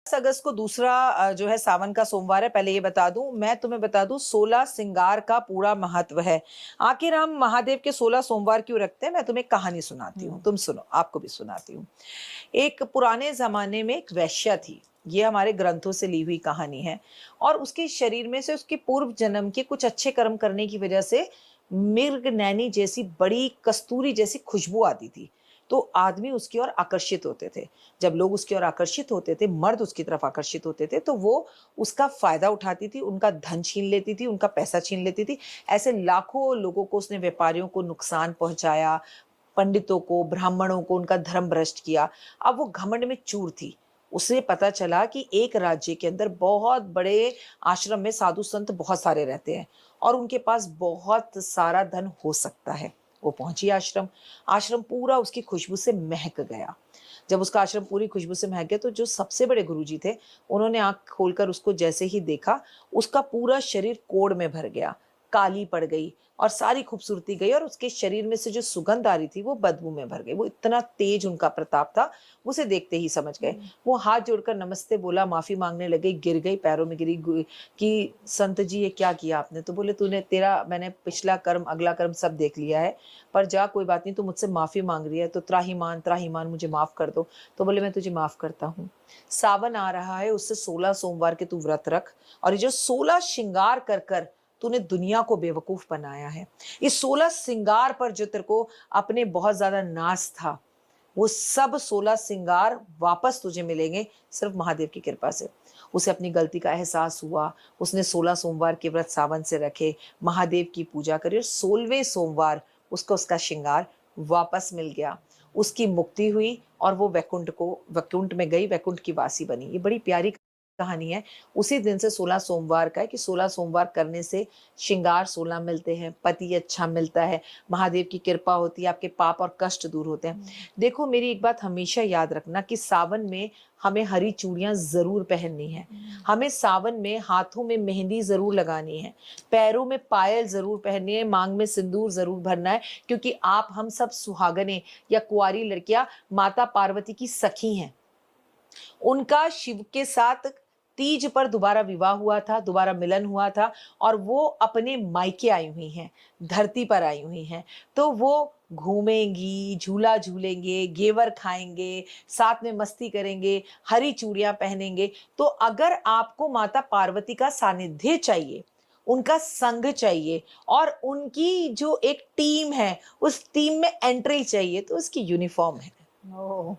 अगस्त को दूसरा जो है सावन का सोमवार है। पहले ये बता दूं, मैं तुम्हें बता दूं 16 श्रृंगार का पूरा महत्व है। आखिर हम महादेव के 16 सोमवार क्यों रखते हैं, मैं तुम्हें कहानी सुनाती हूँ, तुम सुनो, आपको भी सुनाती हूँ। एक पुराने जमाने में एक वैश्या थी। ये हमारे ग्रंथों से ली हुई कहानी है। और उसके शरीर में से उसके पूर्व जन्म के कुछ अच्छे कर्म करने की वजह से मिर्ग नैनी जैसी बड़ी कस्तूरी जैसी खुशबू आती थी। तो आदमी उसकी ओर आकर्षित होते थे। जब लोग उसकी ओर आकर्षित होते थे, मर्द उसकी तरफ आकर्षित होते थे, तो वो उसका फायदा उठाती थी, उनका धन छीन लेती थी, उनका पैसा छीन लेती थी। ऐसे लाखों लोगों को उसने, व्यापारियों को नुकसान पहुंचाया, पंडितों को, ब्राह्मणों को उनका धर्म भ्रष्ट किया। अब वो घमंड में चूर थी। उसे पता चला कि एक राज्य के अंदर बहुत बड़े आश्रम में साधु संत बहुत सारे रहते हैं और उनके पास बहुत सारा धन हो सकता है। वो पहुंची आश्रम। आश्रम पूरा उसकी खुशबू से महक गया। जब उसका आश्रम पूरी खुशबू से महक गया तो जो सबसे बड़े गुरुजी थे, उन्होंने आंख खोलकर उसको जैसे ही देखा, उसका पूरा शरीर कोढ़ में भर गया, काली पड़ गई और सारी खूबसूरती गई और उसके शरीर में से जो सुगंध आ रही थी वो बदबू में भर गई। वो इतना तेज उनका प्रताप था, उसे देखते ही समझ गए। वो हाथ जोड़कर नमस्ते बोला, माफी मांगने लगे, गिर गई, पैरों में गिरी कि संत जी ये क्या किया आपने? तो बोले मैंने पिछला कर्म अगला कर्म सब देख लिया है, पर जा कोई बात नहीं, तू मुझसे माफी मांग रही है तो त्राहीमान मुझे माफ कर दो। तो बोले मैं तुझे माफ करता हूँ। सावन आ रहा है, उससे 16 सोमवार के तू व्रत रख और ये जो 16 श्रृंगार कर कर तूने दुनिया को बेवकूफ बनाया है, इस 16 श्रृंगार पर जो तेरे को अपने बहुत ज्यादा नाज था, वो सब 16 श्रृंगार वापस तुझे मिलेंगे सिर्फ महादेव की कृपा से। उसे अपनी गलती का एहसास हुआ। उसने 16 सोमवार के व्रत सावन से रखे, महादेव की पूजा करी और 16वें सोमवार उसको उसका श्रृंगार वापस मिल गया। उसकी मुक्ति हुई और वो वैकुंठ में गई, वैकुंठ की वासी बनी। ये बड़ी प्यारी कहानी है। उसी दिन से 16 सोमवार का है कि 16 सोमवार करने से श्रृंगार 16 मिलते हैं, पति अच्छा मिलता है, महादेव की कृपा होती है, आपके पाप और कष्ट दूर होते हैं। देखो, मेरी एक बात हमेशा याद रखना कि सावन में हमें हरी चूड़ियां जरूर पहननी है। हमें सावन में हाथों में मेहंदी जरूर लगानी है, पैरों में पायल जरूर पहननी है, मांग में सिंदूर जरूर भरना है, क्योंकि आप हम सब सुहागने या कुंवारी लड़कियां माता पार्वती की सखी हैं। उनका शिव के साथ तीज पर दोबारा विवाह हुआ था, दोबारा मिलन हुआ था और वो अपने मायके आई हुई हैं, धरती पर आई हुई हैं। तो वो घूमेंगी, झूला झूलेंगे, घेवर खाएंगे, साथ में मस्ती करेंगे, हरी चूड़ियां पहनेंगे। तो अगर आपको माता पार्वती का सानिध्य चाहिए, उनका संग चाहिए और उनकी जो एक टीम है उस टीम में एंट्री चाहिए, तो उसकी यूनिफॉर्म है।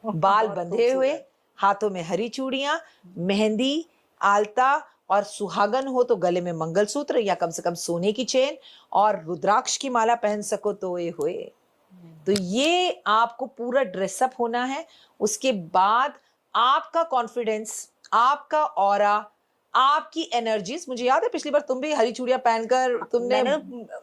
बाल बंधे हुए, हाथों में हरी चूड़ियां, मेहंदी, आलता और सुहागन हो तो गले में मंगलसूत्र या कम से कम सोने की चेन और रुद्राक्ष की माला पहन सको तो ये हुए। तो ये आपको पूरा ड्रेसअप होना है। उसके बाद आपका कॉन्फिडेंस, आपका ऑरा, आपकी एनर्जीज। मुझे याद है पिछली बार तुम भी हरी चूड़ियां पहनकर तुमने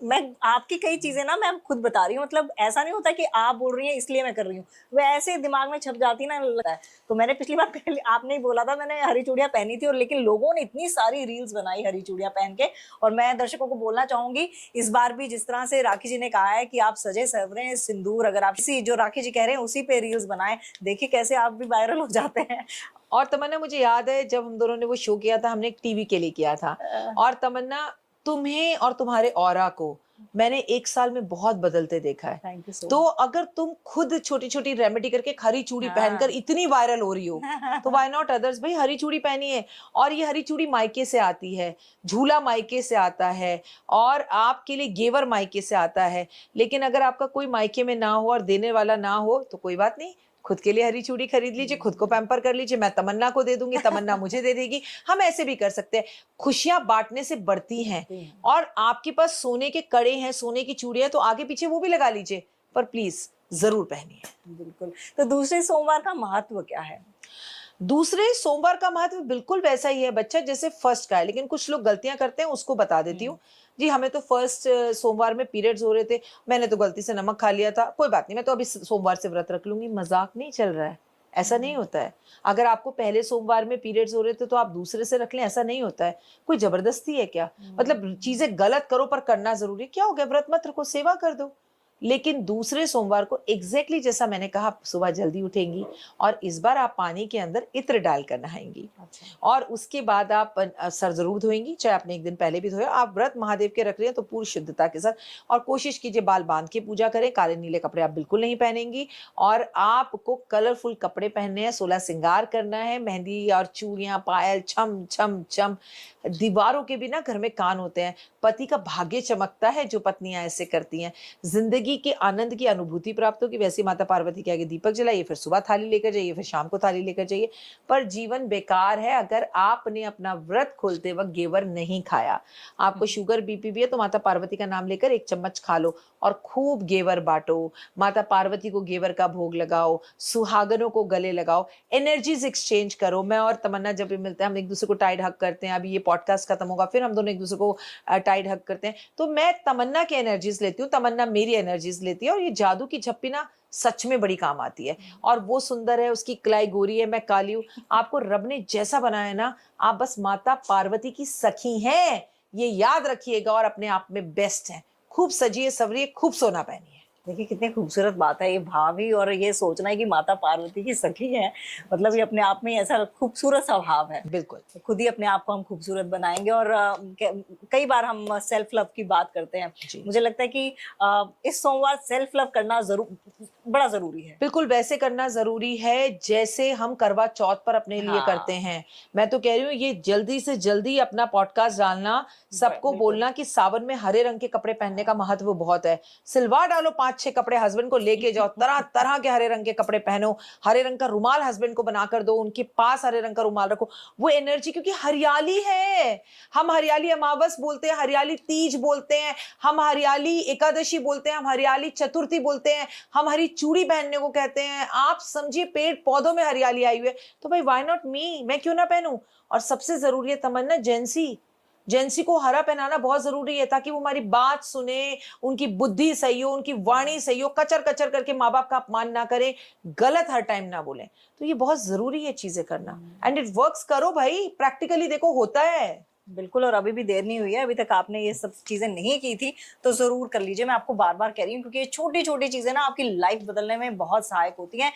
मैं आपकी कई चीजें ना मैं खुद बता रही हूँ, मतलब ऐसा नहीं होता कि आप बोल रही हैं इसलिए मैं कर रही हूँ, वो ऐसे दिमाग में छप जाती ना लगता है। तो मैंने पिछली बार पहले आपने ही बोला था, मैंने हरी चूड़ियां पहनी थी और लेकिन लोगों ने इतनी सारी रील्स बनाई हरी चूड़ियां पहन के। और मैं दर्शकों को बोलना चाहूंगी, इस बार भी जिस तरह से राखी जी ने कहा है कि आप सजे सवरे हैं, सिंदूर, अगर आप इसी जो राखी जी कह रहे हैं उसी पे रील्स बनाएं, देखिए कैसे आप भी वायरल हो जाते हैं। और तमन्ना, मुझे याद है जब हम दोनों ने वो शो किया था, हमने एक टीवी के लिए किया था। और तमन्ना, तुम्हें और तुम्हारे ऑरा को मैंने 1 साल में बहुत बदलते देखा है। थैंक यू सो तो मच। अगर तुम खुद छोटी छोटी रेमेडी करके हरी चूड़ी पहनकर इतनी वायरल हो रही हो, तो व्हाई नॉट अदर्स? भाई हरी चूड़ी पहनी है। और ये हरी चूड़ी मायके से आती है, झूला मायके से आता है और आपके लिए घेवर मायके से आता है। लेकिन अगर आपका कोई मायके में ना हो और देने वाला ना हो तो कोई बात नहीं, खुद के लिए हरी चूड़ी खरीद लीजिए, खुद को पैम्पर कर लीजिए। मैं तमन्ना को दे दूंगी, तमन्ना मुझे दे देगी। हम ऐसे भी कर सकते हैं। खुशियां बांटने से बढ़ती हैं। और आपके पास सोने के कड़े हैं, सोने की चूड़ियां, तो आगे पीछे वो भी लगा लीजिए, पर प्लीज जरूर पहनिए। बिल्कुल। तो दूसरे सोमवार का महत्व क्या है? दूसरे सोमवार का महत्व बिल्कुल वैसा ही है बच्चा जैसे फर्स्ट का है, लेकिन कुछ लोग गलतियां करते हैं, उसको बता देती हूँ। जी, हमें तो फर्स्ट सोमवार में पीरियड्स हो रहे थे, मैंने तो गलती से नमक खा लिया था, कोई बात नहीं, मैं तो अभी सोमवार से व्रत रख लूंगी। मजाक नहीं चल रहा है, ऐसा नहीं होता है। अगर आपको पहले सोमवार में पीरियड्स हो रहे थे तो आप दूसरे से रख लें, ऐसा नहीं होता है। कोई जबरदस्ती है क्या? मतलब चीजें गलत करो पर करना जरूरी है। क्या हो गया, व्रत मत रखो, सेवा कर दो। लेकिन दूसरे सोमवार को एग्जैक्टली जैसा मैंने कहा, सुबह जल्दी उठेंगी और इस बार आप पानी के अंदर इत्र डालकर नहाएंगी। अच्छा। और उसके बाद आप सर जरूर धोएंगी, चाहे आपने एक दिन पहले भी धोया। आप व्रत महादेव के रख रहे हैं तो पूरी शुद्धता के साथ, और कोशिश कीजिए बाल बांध के पूजा करें। काले नीले कपड़े आप बिल्कुल नहीं पहनेंगी, और आपको कलरफुल कपड़े पहनने हैं, 16 श्रृंगार करना है, मेहंदी और चूड़ियां, पायल, छम छम छम। दीवारों के भी ना घर में कान होते हैं, पति का भाग्य चमकता है जो पत्नियां ऐसे करती हैं। जिंदगी के आनंद की अनुभूति प्राप्त होगी। वैसे माता पार्वती के आगे दीपक जलाइए, फिर सुबह थाली लेकर जाइए, फिर शाम को थाली लेकर जाइए। पर जीवन बेकार है अगर आपने अपना व्रत खोलते वक्त घेवर नहीं खाया। आपको शुगर बीपी भी है तो माता पार्वती का नाम लेकर 1 चम्मच खा लो और खूब घेवर बांटो। माता पार्वती को घेवर का भोग लगाओ, सुहागनों को गले लगाओ, एनर्जीज एक्सचेंज करो। मैं और तमन्ना जब भी मिलते हैं हम एक दूसरे को टाइड हक करते हैं। अभी ये पॉडकास्ट खत्म होगा फिर हम दोनों एक दूसरे को टाइड हक करते हैं। तो मैं तमन्ना की एनर्जीज लेती हूँ, तमन्ना मेरी एनर्जीज लेती है, और ये जादू की झप्पी ना सच में बड़ी काम आती है। और वो सुंदर है, उसकी कलाई गोरी है, मैं काली हूँ। आपको रब ने जैसा बनाया ना, आप बस माता पार्वती की सखी हैं, ये याद रखिएगा, और अपने आप में बेस्ट है। खूब सजिए सवरिए, खूब सोना पहनिए। देखिए कितनी खूबसूरत बात है ये भाव ही, और ये सोचना है कि माता पार्वती की सखी है, मतलब ये अपने आप में ऐसा खूबसूरत स्वभाव भाव है। बिल्कुल। खुद ही अपने आप को हम खूबसूरत बनाएंगे। और कई बार हम सेल्फ लव की बात करते हैं, मुझे लगता है कि इस सोमवार सेल्फ लव करना बड़ा जरूरी है। बिल्कुल वैसे करना जरूरी है जैसे हम करवा चौथ पर अपने लिए करते हैं। मैं तो कह रही हूँ ये जल्दी से जल्दी अपना पॉडकास्ट डालना, सबको बोलना कि सावन में हरे रंग के कपड़े पहनने का महत्व बहुत है। सिलवा डालो 5-6 कपड़े, हस्बैंड को लेके जाओ, तरह तरह के हरे रंग के कपड़े पहनो, हरे रंग का रुमाल हस्बैंड को बनाकर दो, उनके पास हरे रंग का रुमाल रखो। वो एनर्जी, क्योंकि हरियाली है। हम हरियाली अमावस बोलते हैं, हरियाली तीज बोलते हैं, हम हरियाली एकादशी बोलते हैं, हम हरियाली चतुर्थी बोलते हैं, हम हरी चूड़ी पहनने को कहते हैं। आप समझिए पेड़ पौधों में हरियाली आई हुई है, तो भाई व्हाई नॉट मी, मैं क्यों ना पहनूं। और सबसे जरूरी है तमन्ना, जेंसी को हरा पहनाना बहुत जरूरी है, ताकि वो हमारी बात सुने, उनकी बुद्धि सही हो, उनकी वाणी सही हो, कचर कचर करके माँ बाप का अपमान ना करें, गलत हर टाइम ना बोलें। तो ये बहुत जरूरी है चीजें करना, एंड इट वर्क्स। करो भाई, प्रैक्टिकली देखो होता है। बिल्कुल, और अभी भी देर नहीं हुई है, अभी तक आपने ये सब चीजें नहीं की थी तो जरूर कर लीजिए। मैं आपको बार बार कह रही हूँ क्योंकि ये छोटी छोटी चीजें ना आपकी लाइफ बदलने में बहुत सहायक होती हैं।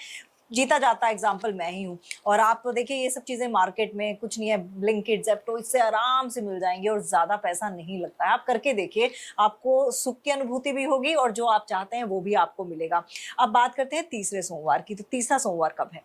जीता जाता एग्जाम्पल मैं ही हूँ। और आप तो देखिए ये सब चीजें मार्केट में कुछ नहीं है, ब्लिंकिट, ज़ेप्टो, इससे आराम से मिल जाएंगी और ज्यादा पैसा नहीं लगता है। आप करके देखिए, आपको सुख की अनुभूति भी होगी और जो आप चाहते हैं वो भी आपको मिलेगा। अब बात करते हैं तीसरे सोमवार की। तो तीसरा सोमवार कब है?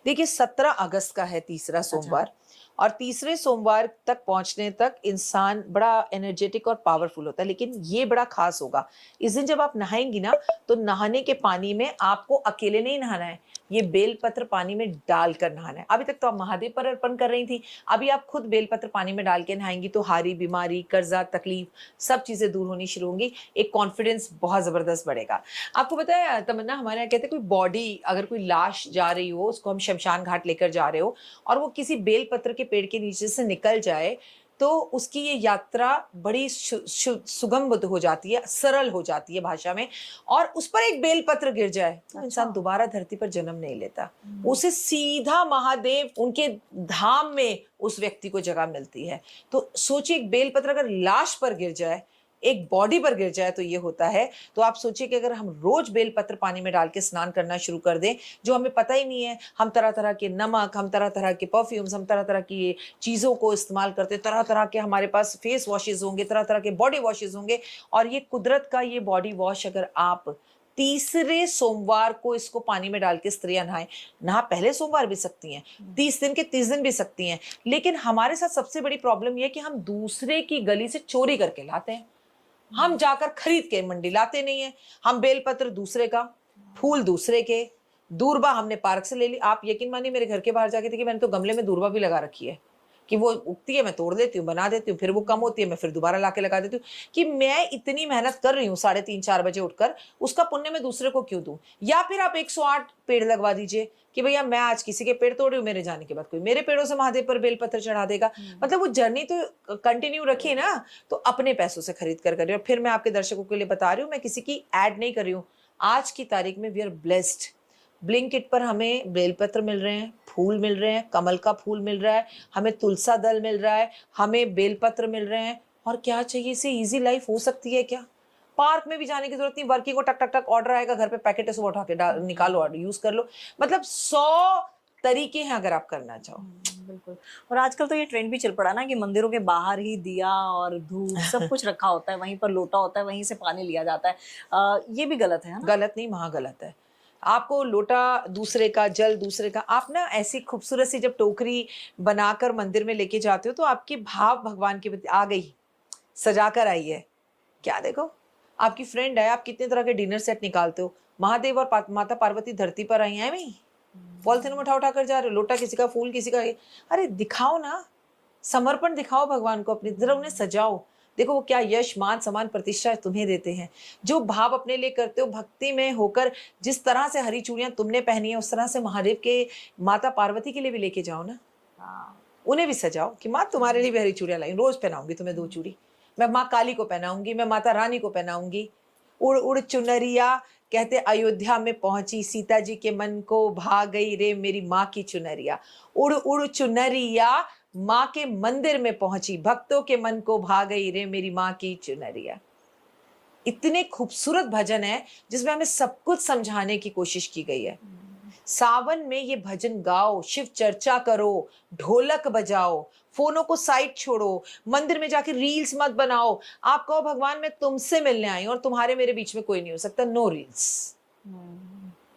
देखिए 17 अगस्त का है तीसरा सोमवार। और तीसरे सोमवार तक पहुंचने तक इंसान बड़ा एनर्जेटिक और पावरफुल होता है, लेकिन ये बड़ा खास होगा। इस दिन जब आप नहाएंगी ना, तो नहाने के पानी में आपको अकेले नहीं नहाना है, ये बेलपत्र पानी में डालकर नहाना है। अभी तक तो आप महादेव पर अर्पण कर रही थी, अभी आप खुद बेलपत्र पानी में डाल के नहाएंगी तो हारी, बीमारी, कर्जा, तकलीफ सब चीजें दूर होनी शुरू होंगी। एक कॉन्फिडेंस बहुत जबरदस्त बढ़ेगा। आपको पता है तमन्ना, हमारे यहाँ कहते हैं कोई बॉडी, अगर कोई लाश जा रही हो, उसको हम शमशान घाट लेकर जा रहे हो और वो किसी बेलपत्र के पेड़ के नीचे से निकल जाए, तो उसकी ये यात्रा बड़ी सुगम हो जाती है, सरल हो जाती है भाषा में। और उस पर एक बेलपत्र गिर जाए तो इंसान दोबारा धरती पर जन्म नहीं लेता, उसे सीधा महादेव उनके धाम में उस व्यक्ति को जगह मिलती है। तो सोचिए, एक बेलपत्र अगर लाश पर गिर जाए, एक बॉडी पर गिर जाए तो ये होता है। तो आप सोचिए कि अगर हम रोज बेलपत्र पानी में डाल के स्नान करना शुरू कर दें, जो हमें पता ही नहीं है, हम तरह तरह के नमक, हम तरह तरह के परफ्यूम्स, हम तरह तरह की चीज़ों को इस्तेमाल करते, तरह तरह के हमारे पास फेस वॉशेज होंगे, तरह तरह के बॉडी वॉशेज होंगे, और ये कुदरत का ये बॉडी वॉश अगर आप तीसरे सोमवार को इसको पानी में डाल के स्त्रियां नहाएं, नहा पहले सोमवार भी सकती हैं, 30 दिन के 30 दिन भी सकती हैं। लेकिन हमारे साथ सबसे बड़ी प्रॉब्लम यह है कि हम दूसरे की गली से चोरी करके लाते हैं। हम जाकर खरीद के मंडी लाते नहीं है। हम बेलपत्र दूसरे का, फूल दूसरे के, दूर्बा हमने पार्क से ले ली। आप यकीन मानिए, मेरे घर के बाहर जाके देखिए, मैंने तो गमले में दूर्बा भी लगा रखी है कि वो उगती है, मैं तोड़ देती हूँ, बना देती हूँ, फिर वो कम होती है, मैं फिर दोबारा लाके लगा देती हूँ। कि मैं इतनी मेहनत कर रही हूँ 3:30-4 बजे उठकर, उसका पुण्य मैं दूसरे को क्यों दूं? या फिर आप 108 पेड़ लगवा दीजिए कि भैया मैं आज किसी के पेड़ तोड़ रही हूँ, मेरे जाने के बाद कोई मेरे पेड़ों से महादेव पर बेलपत्र चढ़ा देगा। मतलब वो जर्नी तो कंटिन्यू रखिए ना। तो अपने पैसों से खरीद कर रही हूँ। फिर मैं आपके दर्शकों के लिए बता रही हूँ, मैं किसी की एड नहीं कर रही हूँ। आज की तारीख में वी आर ब्लेस्ड। ब्लिंकिट पर हमें बेलपत्र मिल रहे हैं, फूल मिल रहे हैं, कमल का फूल मिल रहा है, हमें तुलसा दल मिल रहा है, हमें बेलपत्र मिल रहे हैं। और क्या चाहिए, इससे इजी लाइफ हो सकती है क्या? पार्क में भी जाने की जरूरत नहीं, वर्किंग को टक टक टक ऑर्डर आएगा घर पे, पैकेट है, सुबह उठा के निकालो और यूज कर लो। मतलब 100 तरीके हैं अगर आप करना चाहो। बिल्कुल। और आजकल तो ये ट्रेंड भी चल पड़ा ना कि मंदिरों के बाहर ही दिया और धूप सब कुछ रखा होता है, वहीं पर लोटा होता है, वहीं से पानी लिया जाता है। ये भी गलत है ना? गलत नहीं, महा गलत है। आपको लोटा दूसरे का, जल दूसरे का, आप ना ऐसी खूबसूरत सी जब टोकरी बनाकर मंदिर में लेके जाते हो तो आपकी भाव भगवान के प्रति आ गई, सजा कर आई है। क्या देखो, आपकी फ्रेंड है, आप कितने तरह के डिनर सेट निकालते हो। महादेव और माता पार्वती धरती पर आई हैं वही, पॉलिथीन में उठा कर जा रहे हो, लोटा किसी का, फूल किसी का। अरे दिखाओ ना, समर्पण दिखाओ भगवान को अपनी, जरा उन्हें सजाओ। देखो वो क्या यश, मान, सम्मान, प्रतिष्ठा तुम्हें देते हैं। जो भाव अपने लिए करते हो भक्ति में होकर, जिस तरह से हरी चूड़ियां तुमने पहनी है उस तरह से महादेव के, माता पार्वती के लिए भी लेके जाओ ना। उन्हें भी सजाओ कि माँ तुम्हारे लिए भी हरी चूड़ियां लाई, रोज पहनाऊंगी तुम्हें 2 चूड़ी, मैं माँ काली को पहनाऊंगी, मैं माता रानी को पहनाऊंगी। उड़ उड़ चुनरिया, कहते अयोध्या में पहुंची, सीता जी के मन को भा गई रे मेरी माँ की चुनरिया। उड़ उड़ चुनरिया, माँ के मंदिर में पहुंची, भक्तों के मन को भा गई रे मेरी माँ की चुनरिया। इतने खूबसूरत भजन है जिसमें हमें सब कुछ समझाने की कोशिश की गई है। सावन में ये भजन गाओ, शिव चर्चा करो, ढोलक बजाओ, फोनों को साइड छोड़ो, मंदिर में जाके रील्स मत बनाओ। आप कहो भगवान मैं तुमसे मिलने आई हूं और तुम्हारे मेरे बीच में कोई नहीं हो सकता, नो रील्स।